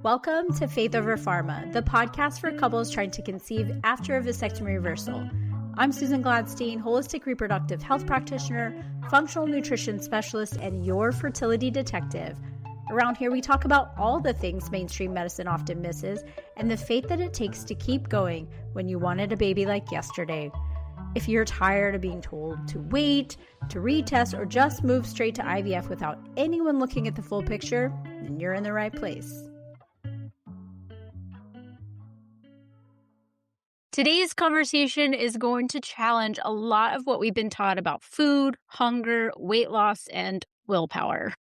Welcome to Faith Over Pharma, the podcast for couples trying to conceive after a vasectomy reversal. I'm Susan Gladstein, holistic reproductive health practitioner, functional nutrition specialist, and your fertility detective. Around here, we talk about all the things mainstream medicine often misses and the faith that it takes to keep going when you wanted a baby like yesterday. If you're tired of being told to wait, to retest, or just move straight to IVF without anyone looking at the full picture, then you're in the right place. Today's conversation is going to challenge a lot of what we've been taught about food, hunger, weight loss, and willpower.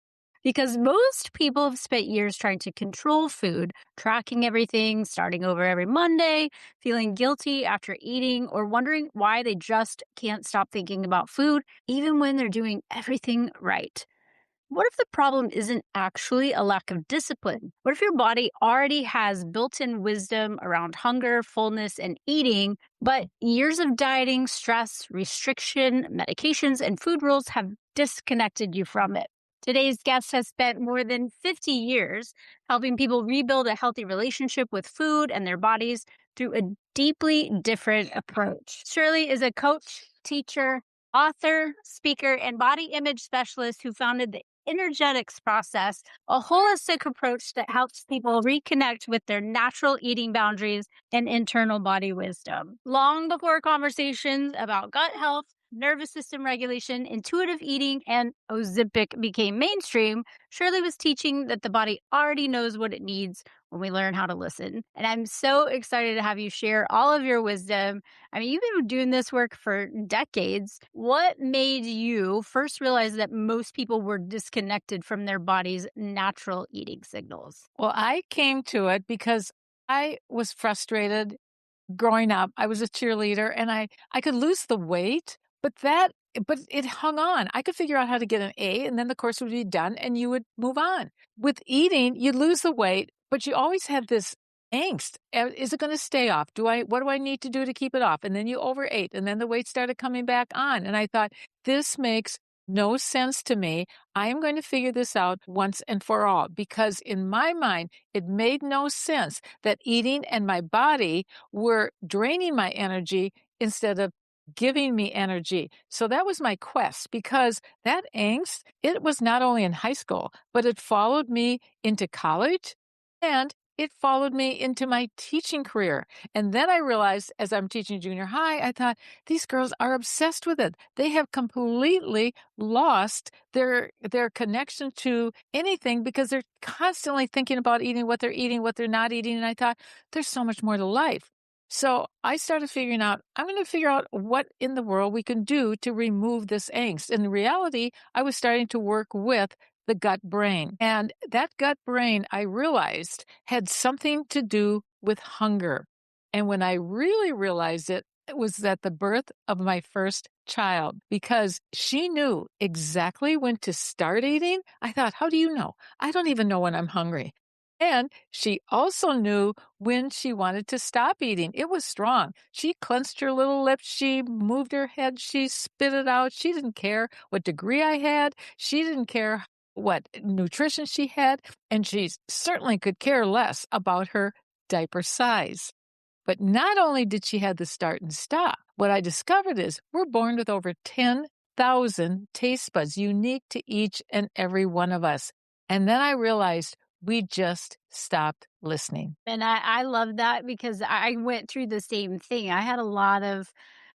Because most people have spent years trying to control food, tracking everything, starting over every Monday, feeling guilty after eating, or wondering why they just can't stop thinking about food, even when they're doing everything right. What if the problem isn't actually a lack of discipline? What if your body already has built-in wisdom around hunger, fullness, and eating, but years of dieting, stress, restriction, medications, and food rules have disconnected you from it? Today's guest has spent more than 50 years helping people rebuild a healthy relationship with food and their bodies through a deeply different approach. Shirley is a coach, teacher, author, speaker, and body image specialist who founded the Energetics Process, a holistic approach that helps people reconnect with their natural eating boundaries and internal body wisdom. Long before conversations about gut health, nervous system regulation, intuitive eating, and Ozempic became mainstream, Shirley was teaching that the body already knows what it needs when we learn how to listen. And I'm so excited to have you share all of your wisdom. I mean, you've been doing this work for decades. What made you first realize that most people were disconnected from their body's natural eating signals? Well, I came to it because I was frustrated growing up. I was a cheerleader and I could lose the weight, but it hung on. I could figure out how to get an A and then the course would be done and you would move on. With eating, you lose the weight, but you always have this angst. Is it going to stay off? What do I need to do to keep it off? And then you overate and then the weight started coming back on. And I thought, this makes no sense to me. I am going to figure this out once and for all, because in my mind, it made no sense that eating and my body were draining my energy instead of giving me energy. So that was my quest, because that angst, it was not only in high school, but it followed me into college and it followed me into my teaching career. And then I realized, as I'm teaching junior high, I thought, these girls are obsessed with it. They have completely lost their connection to anything because they're constantly thinking about eating, what they're not eating. And I thought, there's so much more to life. So I started figuring out, I'm going to figure out what in the world we can do to remove this angst. In reality, I was starting to work with the gut brain. And that gut brain, I realized, had something to do with hunger. And when I really realized it, it was at the birth of my first child, because she knew exactly when to start eating. I thought, how do you know? I don't even know when I'm hungry. And she also knew when she wanted to stop eating. It was strong. She clenched her little lips. She moved her head. She spit it out. She didn't care what degree I had. She didn't care what nutrition she had. And she certainly could care less about her diaper size. But not only did she have the start and stop, what I discovered is we're born with over 10,000 taste buds, unique to each and every one of us. And then I realized we just stopped listening. And I love that, because I went through the same thing. I had a lot of,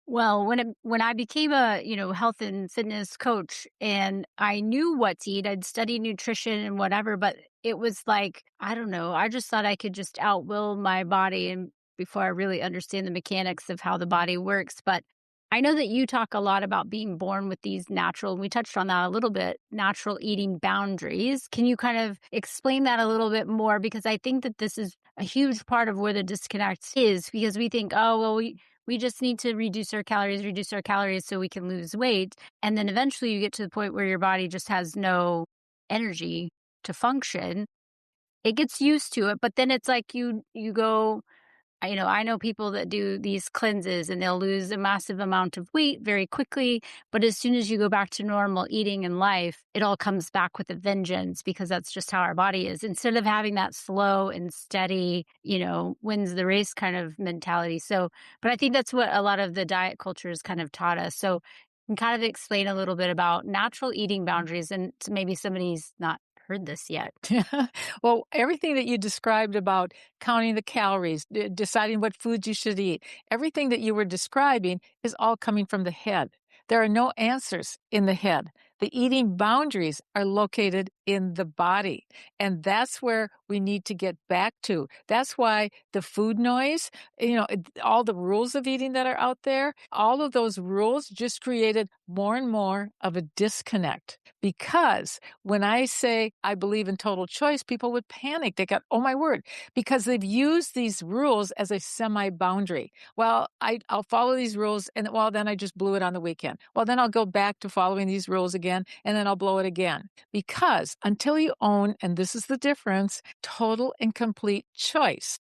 when I became a, health and fitness coach and I knew what to eat, I'd studied nutrition and whatever, but it was like, I don't know, I just thought I could just outwill my body and before I really understand the mechanics of how the body works. But I know that you talk a lot about being born with these natural, and we touched on that a little bit, natural eating boundaries. Can you kind of explain that a little bit more? Because I think that this is a huge part of where the disconnect is, because we think, oh, well, we just need to reduce our calories so we can lose weight. And then eventually you get to the point where your body just has no energy to function. It gets used to it, but then it's like you go I know people that do these cleanses and they'll lose a massive amount of weight very quickly, but as soon as you go back to normal eating in life, it all comes back with a vengeance because that's just how our body is. Instead of having that slow and steady, wins the race kind of mentality. So, but I think that's what a lot of the diet culture has kind of taught us. So, can kind of explain a little bit about natural eating boundaries and maybe somebody's not heard this yet. Well, everything that you described about counting the calories, deciding what foods you should eat, everything that you were describing is all coming from the head. There are no answers in the head. The eating boundaries are located in the body. And that's where we need to get back to. That's why the food noise, all the rules of eating that are out there, all of those rules just created more and more of a disconnect. Because when I say I believe in total choice, people would panic. They got, oh my word, because they've used these rules as a semi-boundary. Well, I'll follow these rules and then I just blew it on the weekend. Well, then I'll go back to following these rules again and then I'll blow it again. Because until you own, and this is the difference, total and complete choice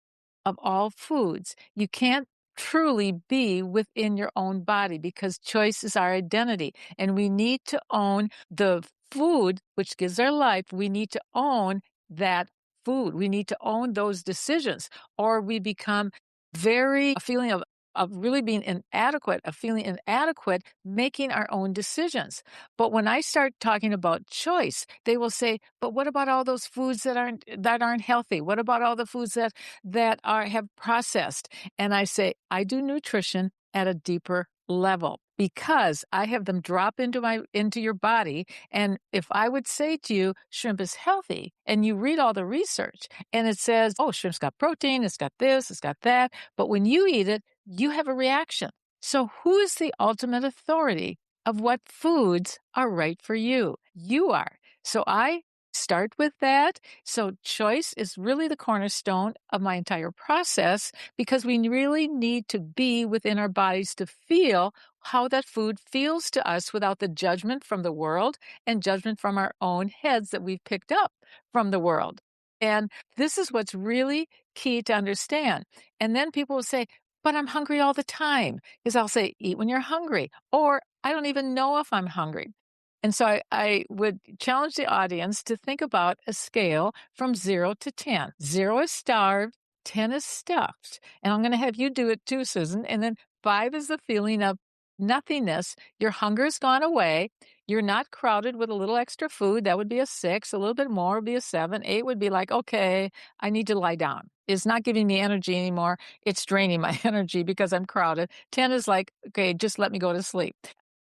of all foods, you can't truly be within your own body because choice is our identity. And we need to own the food, which gives our life. We need to own that food. We need to own those decisions, or we become a feeling of really being inadequate, of feeling inadequate, making our own decisions. But when I start talking about choice, they will say, but what about all those foods that aren't healthy? What about all the foods that have processed? And I say, I do nutrition at a deeper level because I have them drop into your body. And if I would say to you, shrimp is healthy, and you read all the research and it says, oh, shrimp's got protein, it's got this, it's got that. But when you eat it, you have a reaction. So who is the ultimate authority of what foods are right for you? You are. So I start with that. So choice is really the cornerstone of my entire process because we really need to be within our bodies to feel how that food feels to us without the judgment from the world and judgment from our own heads that we've picked up from the world. And this is what's really key to understand. And then people will say, but I'm hungry all the time. Because I'll say, eat when you're hungry, or I don't even know if I'm hungry. And so I would challenge the audience to think about a scale from 0 to 10. 0 is starved, 10 is stuffed. And I'm going to have you do it too, Susan. And then 5 is the feeling of nothingness. Your hunger's gone away. You're not crowded with a little extra food. That would be a 6. A little bit more would be a 7. 8 would be like, okay, I need to lie down. It's not giving me energy anymore. It's draining my energy because I'm crowded. 10 is like, okay, just let me go to sleep.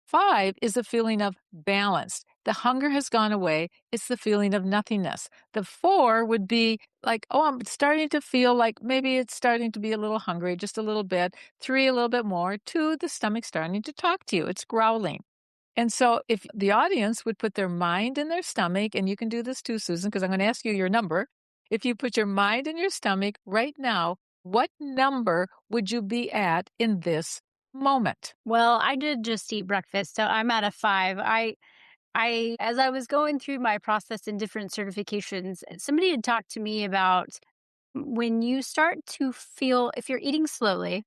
5 is the feeling of balance. The hunger has gone away. It's the feeling of nothingness. The 4 would be like, oh, I'm starting to feel like maybe it's starting to be a little hungry, just a little bit. 3, a little bit more. 2, the stomach's starting to talk to you. It's growling. And so if the audience would put their mind in their stomach, and you can do this too, Susan, because I'm going to ask you your number. If you put your mind in your stomach right now, what number would you be at in this moment? Well, I did just eat breakfast, so I'm at a 5. As I was going through my process in different certifications, somebody had talked to me about when you start to feel, if you're eating slowly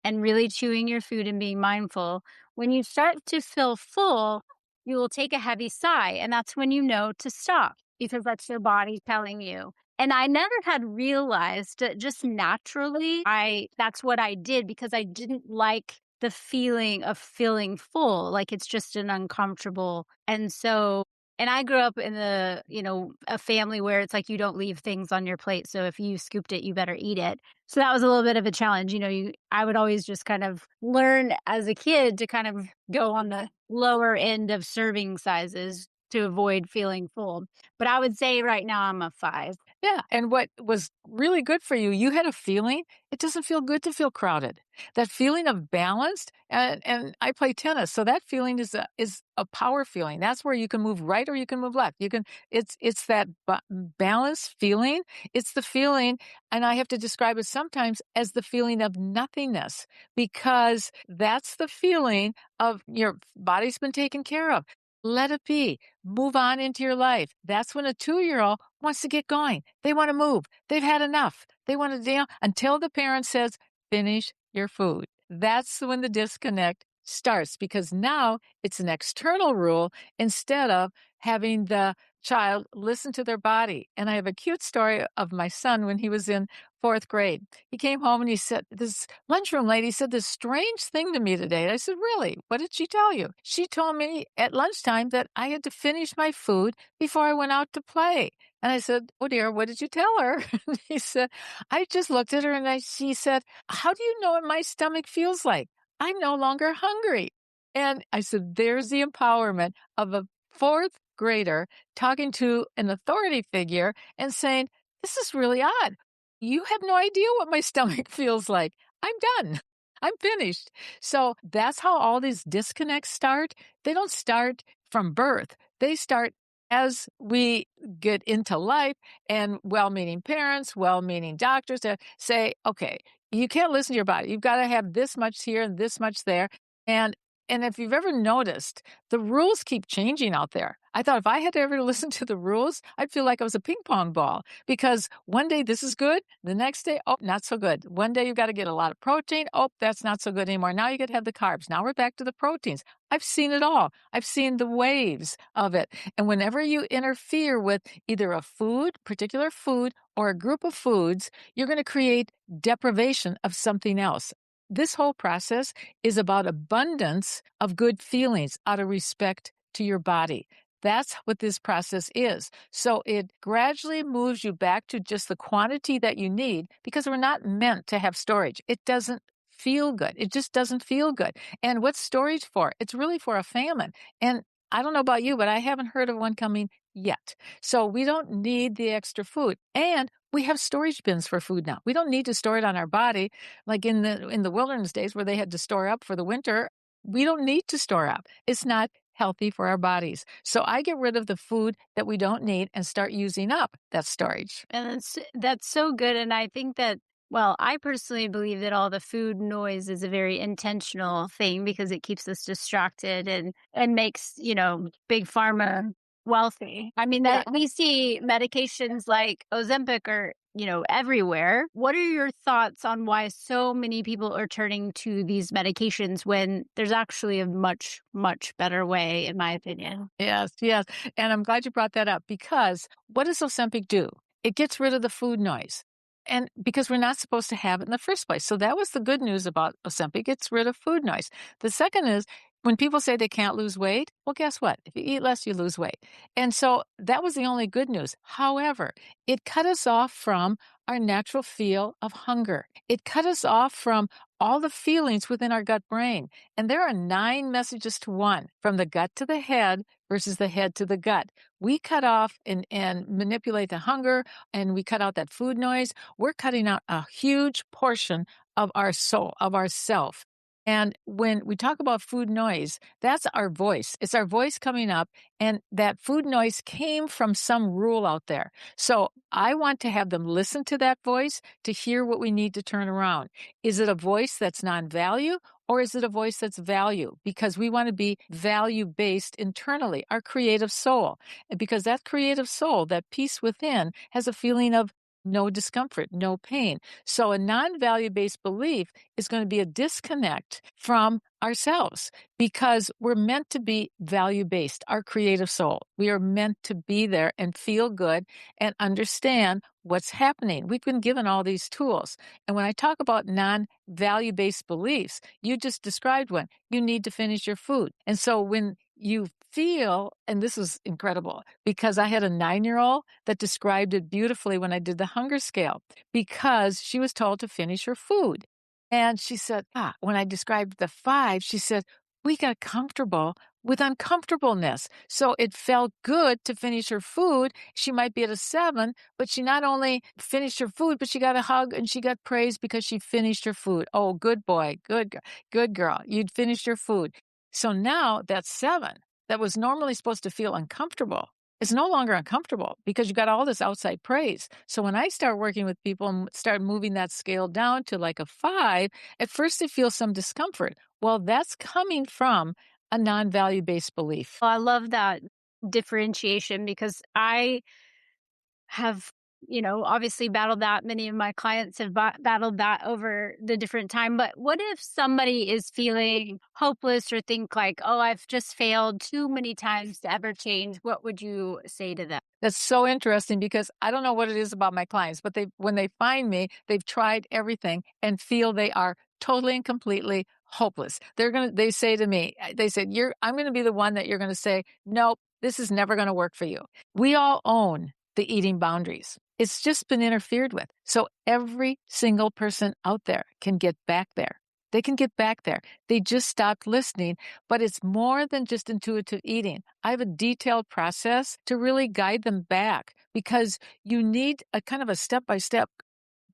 and really chewing your food and being mindful, when you start to feel full, you will take a heavy sigh. And that's when you know to stop because that's your body telling you. And I never had realized that just naturally, that's what I did because I didn't like the feeling of feeling full. Like it's just an uncomfortable. And I grew up in a family where it's like you don't leave things on your plate. So if you scooped it, you better eat it. So that was a little bit of a challenge. I would always just kind of learn as a kid to kind of go on the lower end of serving sizes to avoid feeling full. But I would say right now I'm a 5. Yeah. And what was really good for you, you had a feeling, it doesn't feel good to feel crowded. That feeling of balanced, and I play tennis, so that feeling is a power feeling. That's where you can move right or you can move left. It's that balanced feeling. It's the feeling, and I have to describe it sometimes as the feeling of nothingness, because that's the feeling of your body's been taken care of. Let it be. Move on into your life. That's when a 2-year-old wants to get going. They want to move. They've had enough. They want to, until the parent says, finish your food. That's when the disconnect starts because now it's an external rule instead of having the child listen to their body. And I have a cute story of my son when he was in 4th grade. He came home and he said, this lunchroom lady said this strange thing to me today. And I said, really? What did she tell you? She told me at lunchtime that I had to finish my food before I went out to play. And I said, oh dear, what did you tell her? And he said, I just looked at her and she said, how do you know what my stomach feels like? I'm no longer hungry. And I said, there's the empowerment of a 4th grader talking to an authority figure and saying, this is really odd. You have no idea what my stomach feels like. I'm done. I'm finished. So that's how all these disconnects start. They don't start from birth. They start as we get into life and well-meaning parents, well-meaning doctors that say, okay, you can't listen to your body. You've got to have this much here and this much there. And and if you've ever noticed, the rules keep changing out there. I thought if I had to ever listen to the rules, I'd feel like I was a ping pong ball because one day this is good. The next day, oh, not so good. One day you got to get a lot of protein. Oh, that's not so good anymore. Now you got to have the carbs. Now we're back to the proteins. I've seen it all. I've seen the waves of it. And whenever you interfere with either a food, particular food, or a group of foods, you're going to create deprivation of something else. This whole process is about abundance of good feelings out of respect to your body. That's what this process is. So it gradually moves you back to just the quantity that you need because we're not meant to have storage. It doesn't feel good. It just doesn't feel good. And what's storage for? It's really for a famine. And I don't know about you, but I haven't heard of one coming yet. So we don't need the extra food. And we have storage bins for food now. We don't need to store it on our body like in the wilderness days where they had to store up for the winter. We don't need to store up. It's not healthy for our bodies. So I get rid of the food that we don't need and start using up that storage. And that's so good. And I think that, well, I personally believe that all the food noise is a very intentional thing because it keeps us distracted and makes, big pharma wealthy. I mean, Yeah. that we see medications like Ozempic or, everywhere. What are your thoughts on why so many people are turning to these medications when there's actually a much, much better way, in my opinion? Yes, yes. And I'm glad you brought that up because what does Ozempic do? It gets rid of the food noise. And because we're not supposed to have it in the first place. So that was the good news about Ozempic. It gets rid of food noise. The second is when people say they can't lose weight, well, guess what? If you eat less, you lose weight. And so that was the only good news. However, it cut us off from our natural feel of hunger. It cut us off from all the feelings within our gut brain. And there are 9 messages to one, from the gut to the head versus the head to the gut. We cut off and manipulate the hunger and we cut out that food noise. We're cutting out a huge portion of our soul, of our self. And when we talk about food noise, that's our voice. It's our voice coming up, and that food noise came from some rule out there. So I want to have them listen to that voice to hear what we need to turn around. Is it a voice that's non-value, or is it a voice that's value? Because we want to be value-based internally, our creative soul. And because that creative soul, that peace within, has a feeling of no discomfort, no pain. So a non-value-based belief is going to be a disconnect from ourselves because we're meant to be value-based, our creative soul. We are meant to be there and feel good and understand what's happening. We've been given all these tools. And when I talk about non-value-based beliefs, you just described one. You need to finish your food. And so when you feel, and this was incredible because I had a 9-year-old that described it beautifully when I did the hunger scale because she was told to finish her food. And she said, when I described the 5, she said, we got comfortable with uncomfortableness. So it felt good to finish her food. She might be at a 7, but she not only finished her food, but she got a hug and she got praise because she finished her food. Oh, good boy, good girl. You'd finished your food. So now that 7 that was normally supposed to feel uncomfortable is no longer uncomfortable because you got all this outside praise. So when I start working with people and start moving that scale down to like a 5, at first they feel some discomfort. Well, that's coming from a non-value-based belief. Well, I love that differentiation because I have, obviously battled that. Many of my clients have battled that over the different time. But what if somebody is feeling hopeless or think like, oh, I've just failed too many times to ever change? What would you say to them? That's so interesting because I don't know what it is about my clients, but when they find me, they've tried everything and feel they are totally and completely hopeless. They say to me, they said, I'm going to be the one that you're going to say, nope, this is never going to work for you. We all own the eating boundaries. It's just been interfered with. So every single person out there can get back there. They can get back there. They just stopped listening, but it's more than just intuitive eating. I have a detailed process to really guide them back because you need a kind of a step-by-step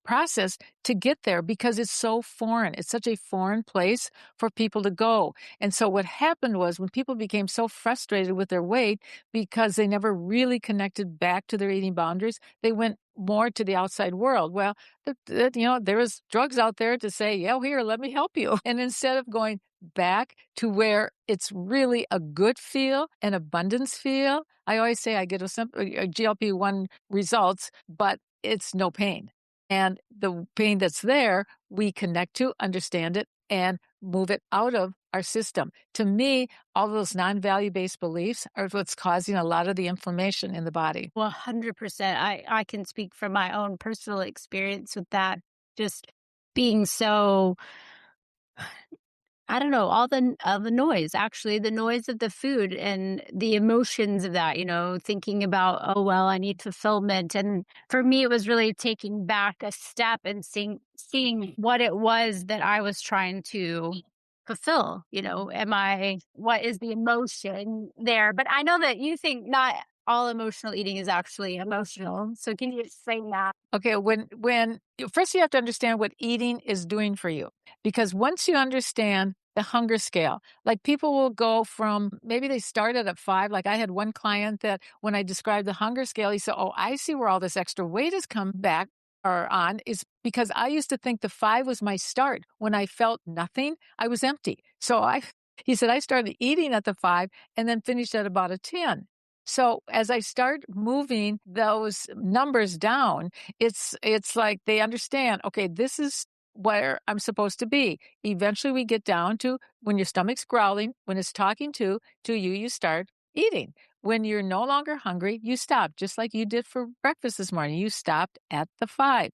process to get there because it's so foreign. It's such a foreign place for people to go. And so what happened was when people became so frustrated with their weight because they never really connected back to their eating boundaries, they went more to the outside world. Well, there was drugs out there to say, yeah, here, let me help you. And instead of going back to where it's really a good feel, an abundance feel, I always say I get a GLP-1 results, but it's no pain. And the pain that's there, we connect to, understand it, and move it out of our system. To me, all those non-value-based beliefs are what's causing a lot of the inflammation in the body. Well, 100%. I can speak from my own personal experience with that. Just being so, I don't know, all the noise, actually, the noise of the food and the emotions of that, thinking about, oh, well, I need fulfillment. And for me, it was really taking back a step and seeing what it was that I was trying to fulfill. What is the emotion there? But I know that you think not all emotional eating is actually emotional. So can you explain that? Okay, when first you have to understand what eating is doing for you. Because once you understand the hunger scale, like people will go from maybe they started at 5. Like I had one client that when I described the hunger scale, he said, oh, I see where all this extra weight has come back or on is because I used to think the 5 was my start. When I felt nothing, I was empty. He said, I started eating at the 5 and then finished at about a 10. So as I start moving those numbers down, it's like they understand, okay, this is where I'm supposed to be. Eventually we get down to when your stomach's growling, when it's talking to you, you start eating. When you're no longer hungry, you stop, just like you did for breakfast this morning. You stopped at the 5.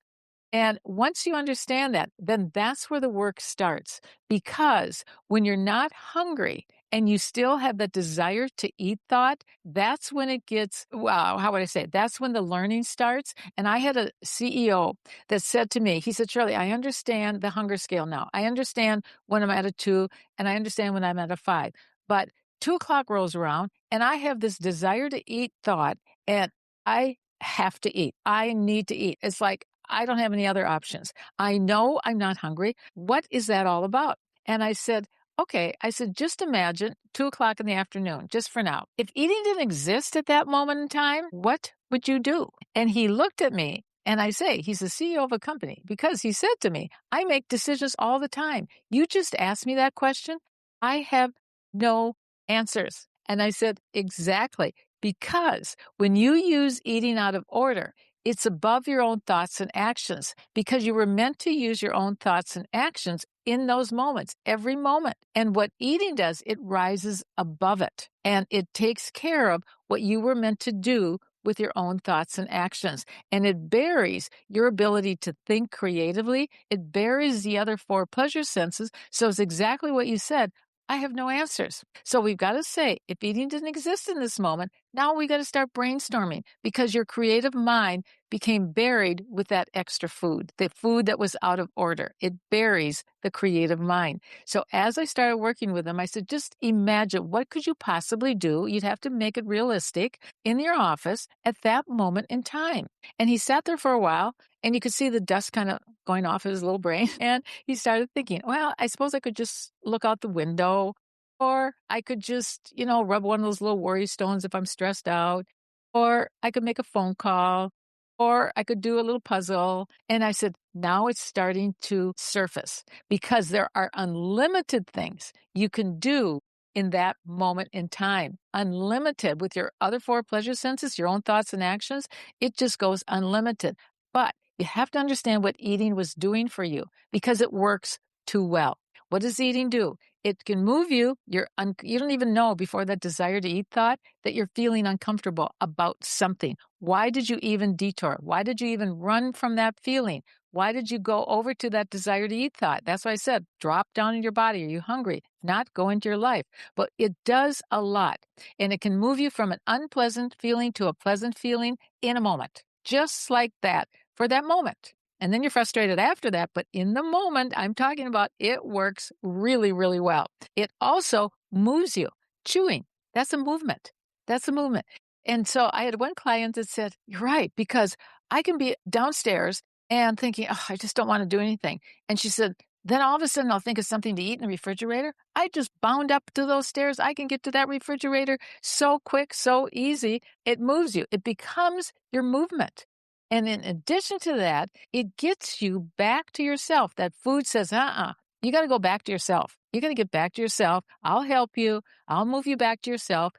And once you understand that, then that's where the work starts. Because when you're not hungry and you still have the desire to eat thought, that's when it gets, wow, how would I say it? That's when the learning starts. And I had a CEO that said to me, he said, Shirley, I understand the hunger scale now. I understand when I'm at a 2 and I understand when I'm at a 5. But 2 o'clock rolls around and I have this desire to eat thought and I have to eat. I need to eat. It's like, I don't have any other options. I know I'm not hungry. What is that all about? And I said, okay. I said, just imagine 2 o'clock in the afternoon, just for now. If eating didn't exist at that moment in time, what would you do? And he looked at me and I say, he's the CEO of a company because he said to me, I make decisions all the time. You just asked me that question. I have no answers. And I said, exactly. Because when you use eating out of order, it's above your own thoughts and actions because you were meant to use your own thoughts and actions in those moments, every moment. And what eating does, it rises above it and it takes care of what you were meant to do with your own thoughts and actions. And it buries your ability to think creatively. It buries the other 4 pleasure senses. So it's exactly what you said. I have no answers. So we've got to say, if eating didn't exist in this moment, now we got to start brainstorming because your creative mind became buried with that extra food, the food that was out of order. It buries the creative mind. So as I started working with them, I said, just imagine what could you possibly do? You'd have to make it realistic in your office at that moment in time. And he sat there for a while and you could see the dust kind of going off his little brain. And he started thinking, well, I suppose I could just look out the window or I could just, rub one of those little worry stones if I'm stressed out, or I could make a phone call, or I could do a little puzzle. And I said, now it's starting to surface because there are unlimited things you can do in that moment in time. Unlimited with your other four pleasure senses, your own thoughts and actions, it just goes unlimited. But you have to understand what eating was doing for you because it works too well. What does eating do? It can move you. You don't even know before that desire to eat thought that you're feeling uncomfortable about something. Why did you even detour? Why did you even run from that feeling? Why did you go over to that desire to eat thought? That's why I said, drop down in your body. Are you hungry? Not go into your life. But it does a lot. And it can move you from an unpleasant feeling to a pleasant feeling in a moment. Just like that for that moment. And then you're frustrated after that. But in the moment I'm talking about, it works really, really well. It also moves you. Chewing, that's a movement. That's a movement. And so I had one client that said, you're right, because I can be downstairs and thinking, oh, I just don't want to do anything. And she said, then all of a sudden I'll think of something to eat in the refrigerator. I just bound up to those stairs. I can get to that refrigerator so quick, so easy. It moves you. It becomes your movement. And in addition to that, it gets you back to yourself. That food says, you got to go back to yourself. You got to get back to yourself. I'll help you. I'll move you back to yourself.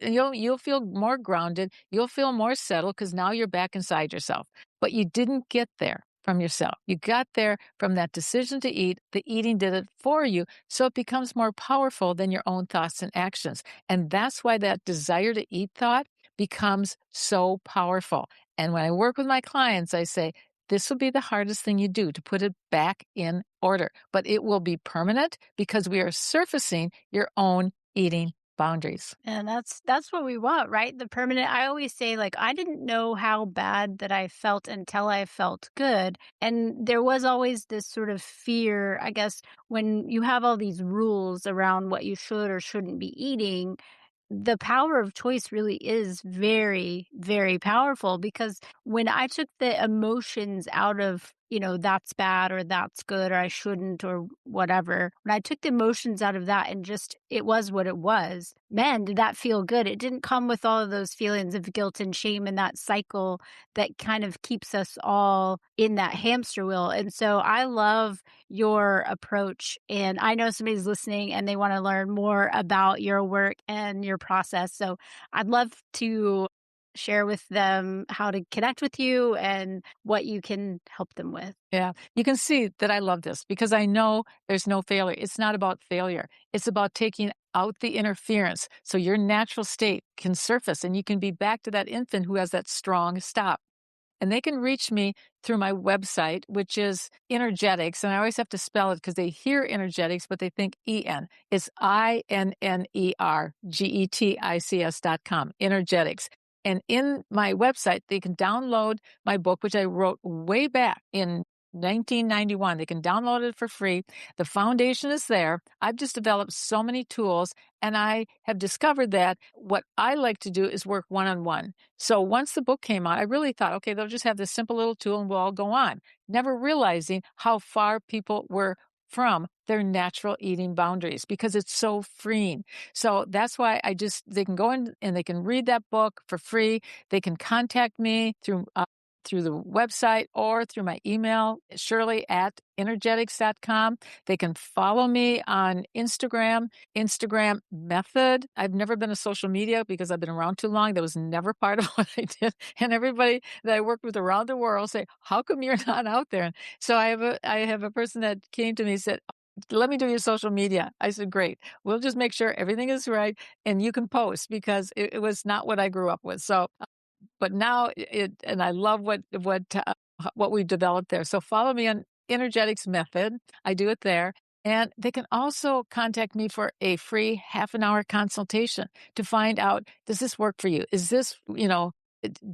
You'll feel more grounded. You'll feel more settled because now you're back inside yourself. But you didn't get there from yourself. You got there from that decision to eat. The eating did it for you. So it becomes more powerful than your own thoughts and actions. And that's why that desire to eat thought becomes so powerful. And when I work with my clients, I say, this will be the hardest thing you do to put it back in order, but it will be permanent because we are surfacing your own eating boundaries. And that's what we want, right? The permanent. I always say, like, I didn't know how bad that I felt until I felt good. And there was always this sort of fear, I guess, when you have all these rules around what you should or shouldn't be eating. The power of choice really is very, very powerful, because when I took the emotions out of, that's bad or that's good or I shouldn't or whatever, when I took the emotions out of that and just it was what it was, man, did that feel good. It didn't come with all of those feelings of guilt and shame and that cycle that kind of keeps us all in that hamster wheel. And so I love your approach. And I know somebody's listening and they want to learn more about your work and your process. So I'd love to share with them how to connect with you and what you can help them with. Yeah, you can see that I love this because I know there's no failure. It's not about failure. It's about taking out the interference so your natural state can surface and you can be back to that infant who has that strong stop. And they can reach me through my website, which is Energetics. And I always have to spell it because they hear energetics, but they think EN. It's INNERGETICS.com, Energetics. And in my website, they can download my book, which I wrote way back in 1991. They can download it for free. The foundation is there. I've just developed so many tools, and I have discovered that what I like to do is work one-on-one. So once the book came out, I really thought, okay, they'll just have this simple little tool and we'll all go on, never realizing how far people were from their natural eating boundaries because it's so freeing. So that's why they can go in and they can read that book for free. They can contact me through the website or through my email, Shirley@energetics.com. They can follow me on Instagram Method. I've never been a social media because I've been around too long. That was never part of what I did. And everybody that I worked with around the world say, how come you're not out there? And so I have a person that came to me and said, let me do your social media. I said, great. We'll just make sure everything is right and you can post because it was not what I grew up with. So but now and I love what we've developed there. So follow me on Energetics Method. I do it there. And they can also contact me for a free half-an-hour consultation to find out, does this work for you? Is this, do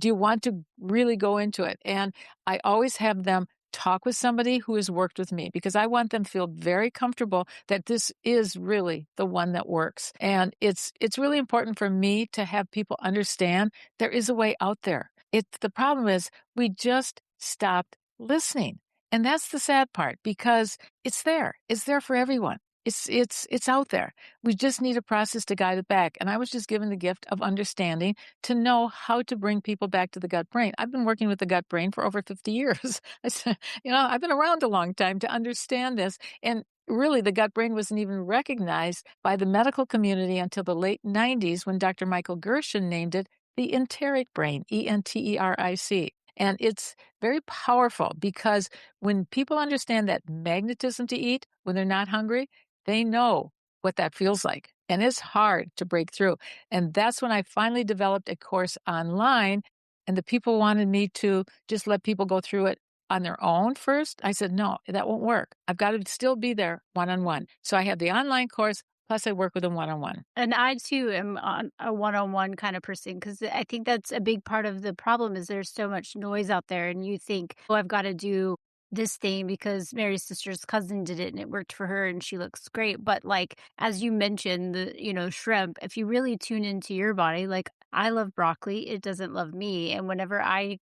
you want to really go into it? And I always have them talk with somebody who has worked with me because I want them to feel very comfortable that this is really the one that works. And it's really important for me to have people understand there is a way out there. The problem is we just stopped listening. And that's the sad part because it's there. It's there for everyone. It's out there. We just need a process to guide it back. And I was just given the gift of understanding to know how to bring people back to the gut brain. I've been working with the gut brain for over 50 years. I've been around a long time to understand this. And really, the gut brain wasn't even recognized by the medical community until the late 90s when Dr. Michael Gershon named it the enteric brain, enteric. And it's very powerful because when people understand that magnetism to eat when they're not hungry, they know what that feels like. And it's hard to break through. And that's when I finally developed a course online. And the people wanted me to just let people go through it on their own first. I said, no, that won't work. I've got to still be there one on one. So I have the online course, plus I work with them one on one. And I too am on a one-on-one kind of person because I think that's a big part of the problem is there's so much noise out there and you think, oh, I've got to do this thing because Mary's sister's cousin did it and it worked for her and she looks great. But like, as you mentioned, shrimp, if you really tune into your body, like I love broccoli, it doesn't love me. And whenever I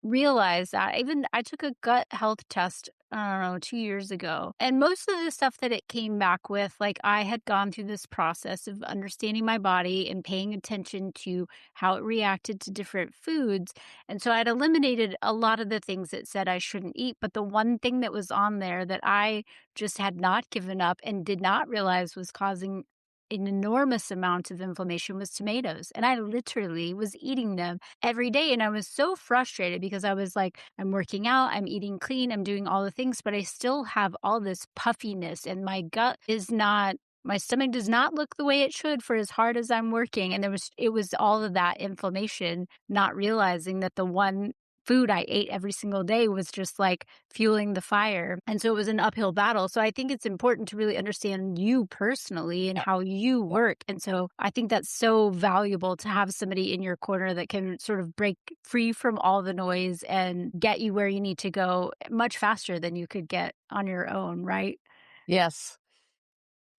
realize that. Even I took a gut health test, I don't know, 2 years ago, and most of the stuff that it came back with, like, I had gone through this process of understanding my body and paying attention to how it reacted to different foods, and so I'd eliminated a lot of the things that said I shouldn't eat, but the one thing that was on there that I just had not given up and did not realize was causing an enormous amount of inflammation was tomatoes, and I literally was eating them every day. And I was so frustrated because I was like, I'm working out, I'm eating clean, I'm doing all the things, but I still have all this puffiness and my gut is not, my stomach does not look the way it should for as hard as I'm working. And it was all of that inflammation, not realizing that the one food I ate every single day was just like fueling the fire. And so it was an uphill battle. So I think it's important to really understand you personally and Yeah. how you Yeah. work. And so I think that's so valuable to have somebody in your corner that can sort of break free from all the noise and get you where you need to go much faster than you could get on your own, right? Yes,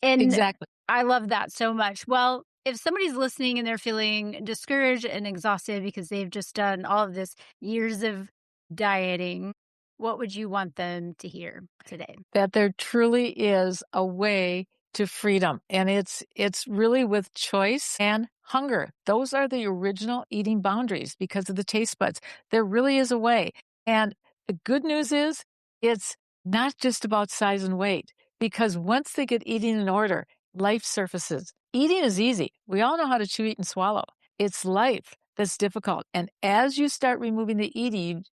And exactly. I love that so much. Well, if somebody's listening and they're feeling discouraged and exhausted because they've just done all of this years of dieting, what would you want them to hear today? That there truly is a way to freedom, and it's really with choice and hunger. Those are the original eating boundaries because of the taste buds. There really is a way, and the good news is it's not just about size and weight because once they get eating in order, life surfaces. Eating is easy. We all know how to chew, eat, and swallow. It's life that's difficult, and as you start removing the eating,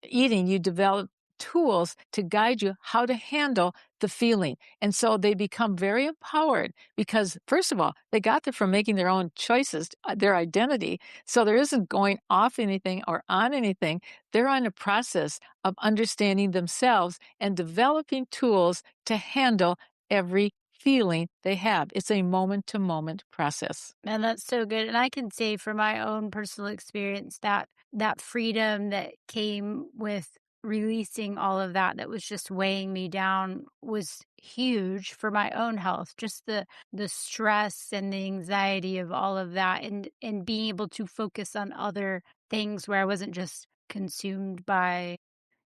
you develop tools to guide you how to handle the feeling. And so they become very empowered because, first of all, they got there from making their own choices, their identity. So there isn't going off anything or on anything. They're on a process of understanding themselves and developing tools to handle every feeling they have. It's a moment to moment process. And that's so good. And I can say from my own personal experience that that freedom that came with releasing all of that that was just weighing me down was huge for my own health. Just the stress and the anxiety of all of that and being able to focus on other things where I wasn't just consumed by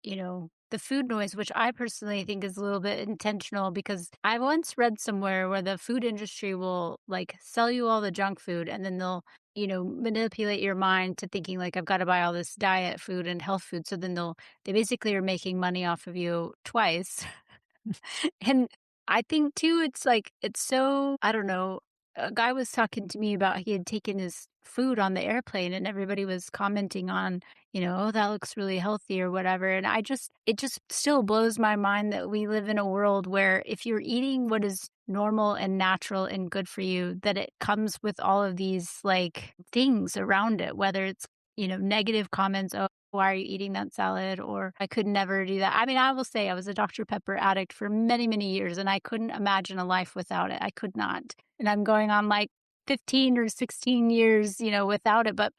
the food noise, which I personally think is a little bit intentional because I once read somewhere where the food industry will like sell you all the junk food and then they'll, manipulate your mind to thinking like I've got to buy all this diet food and health food. So then they basically are making money off of you twice. And I think too, it's like, it's so, I don't know. A guy was talking to me about he had taken his food on the airplane and everybody was commenting on, oh, that looks really healthy or whatever. And it just still blows my mind that we live in a world where if you're eating what is normal and natural and good for you, that it comes with all of these like things around it, whether it's, negative comments. Oh, why are you eating that salad? Or I could never do that. I mean, I will say I was a Dr. Pepper addict for many, many years, and I couldn't imagine a life without it. I could not. And I'm going on like 15 or 16 years, without it. But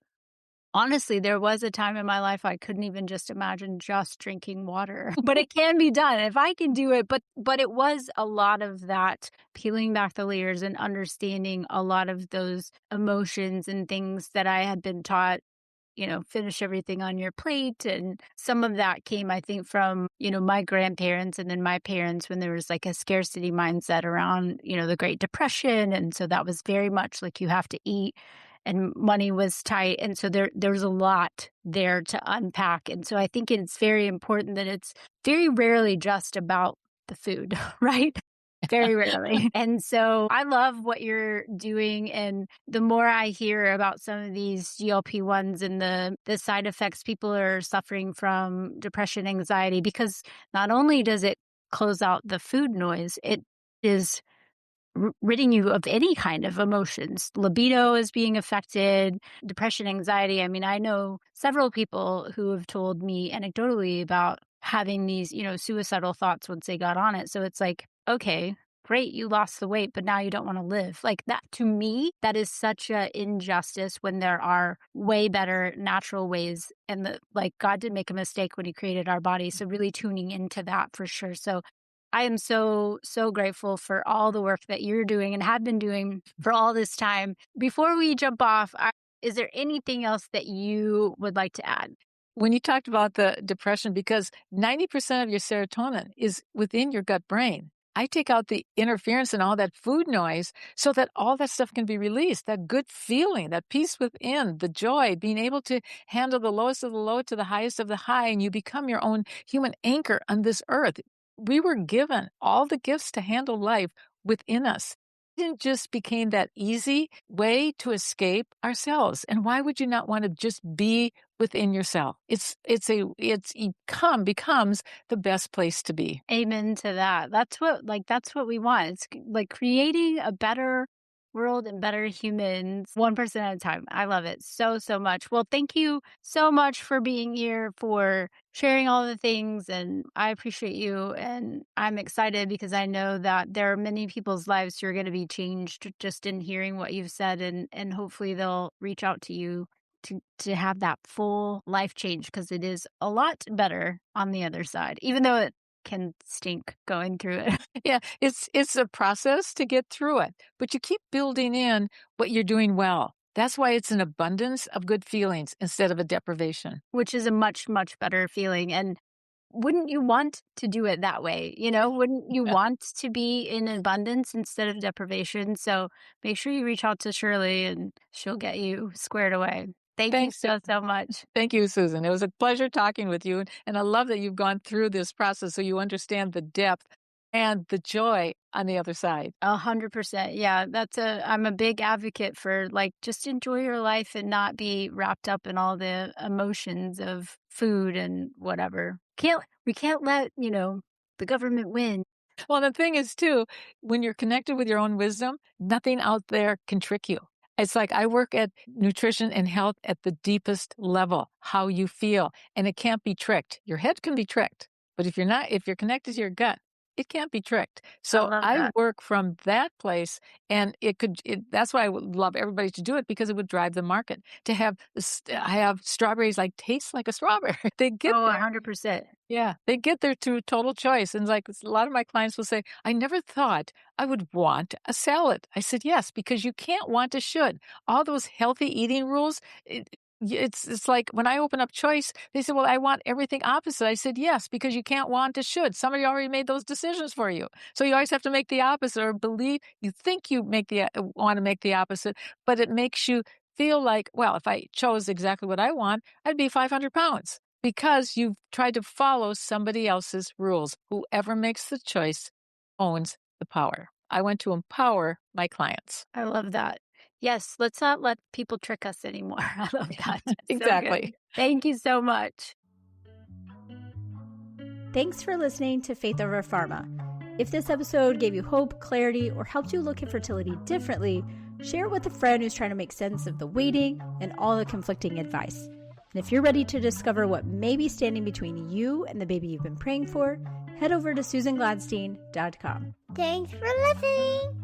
honestly, there was a time in my life I couldn't even just imagine just drinking water. But it can be done if I can do it. But it was a lot of that peeling back the layers and understanding a lot of those emotions and things that I had been taught finish everything on your plate. And some of that came, I think, from, my grandparents and then my parents when there was like a scarcity mindset around, the Great Depression. And so that was very much like you have to eat and money was tight. And so there's a lot there to unpack. And so I think it's very important that it's very rarely just about the food, right? Very rarely. And so I love what you're doing. And the more I hear about some of these GLP-1s and the side effects people are suffering from depression, anxiety, because not only does it close out the food noise, it is ridding you of any kind of emotions. Libido is being affected, depression, anxiety. I mean, I know several people who have told me anecdotally about having these, suicidal thoughts once they got on it. So it's like, okay, great, you lost the weight, but now you don't want to live. Like that, to me, that is such an injustice when there are way better natural ways. And God did make a mistake when he created our body. So really tuning into that for sure. So I am so, so grateful for all the work that you're doing and have been doing for all this time. Before we jump off, is there anything else that you would like to add? When you talked about the depression, because 90% of your serotonin is within your gut brain, I take out the interference and all that food noise so that all that stuff can be released, that good feeling, that peace within, the joy, being able to handle the lowest of the low to the highest of the high, and you become your own human anchor on this earth. We were given all the gifts to handle life within us. It didn't just became that easy way to escape ourselves. And why would you not want to just be within yourself? It becomes the best place to be. Amen to that. That's what we want. It's like creating a better world and better humans 1% at a time. I love it so, so much. Well, thank you so much for being here, for sharing all the things. And I appreciate you. And I'm excited because I know that there are many people's lives who are going to be changed just in hearing what you've said. And hopefully they'll reach out to you to have that full life change, because it is a lot better on the other side, even though it can stink going through it. Yeah, it's a process to get through it, but you keep building in what you're doing well. That's why it's an abundance of good feelings instead of a deprivation. Which is a much, much better feeling. And wouldn't you want to do it that way? Wouldn't you want to be in abundance instead of deprivation? So make sure you reach out to Shirley and she'll get you squared away. Thank you so, so much. Thank you, Susan. It was a pleasure talking with you. And I love that you've gone through this process so you understand the depth and the joy on the other side. 100%. Yeah, I'm a big advocate for just enjoy your life and not be wrapped up in all the emotions of food and whatever. We can't let, the government win. Well, the thing is too, when you're connected with your own wisdom, nothing out there can trick you. It's like I work at nutrition and health at the deepest level, how you feel, and it can't be tricked. Your head can be tricked, but if you're connected to your gut, it can't be tricked. So I work from that place, and that's why I would love everybody to do it, because it would drive the market to have strawberries taste like a strawberry. They get 100%. Yeah, they get there through total choice. And a lot of my clients will say, I never thought I would want a salad. I said, yes, because you can't want to should. All those healthy eating rules, it's like when I open up choice, they say, well, I want everything opposite. I said, yes, because you can't want to should. Somebody already made those decisions for you. So you always have to make the opposite, or believe you think you want to make the opposite, but it makes you feel like, well, if I chose exactly what I want, I'd be 500 pounds. Because you've tried to follow somebody else's rules. Whoever makes the choice owns the power. I want to empower my clients. I love that. Yes, let's not let people trick us anymore. I love that. Exactly. So thank you so much. Thanks for listening to Faith Over Pharma. If this episode gave you hope, clarity, or helped you look at fertility differently, share it with a friend who's trying to make sense of the waiting and all the conflicting advice. And if you're ready to discover what may be standing between you and the baby you've been praying for, head over to SusanGladstein.com. Thanks for listening.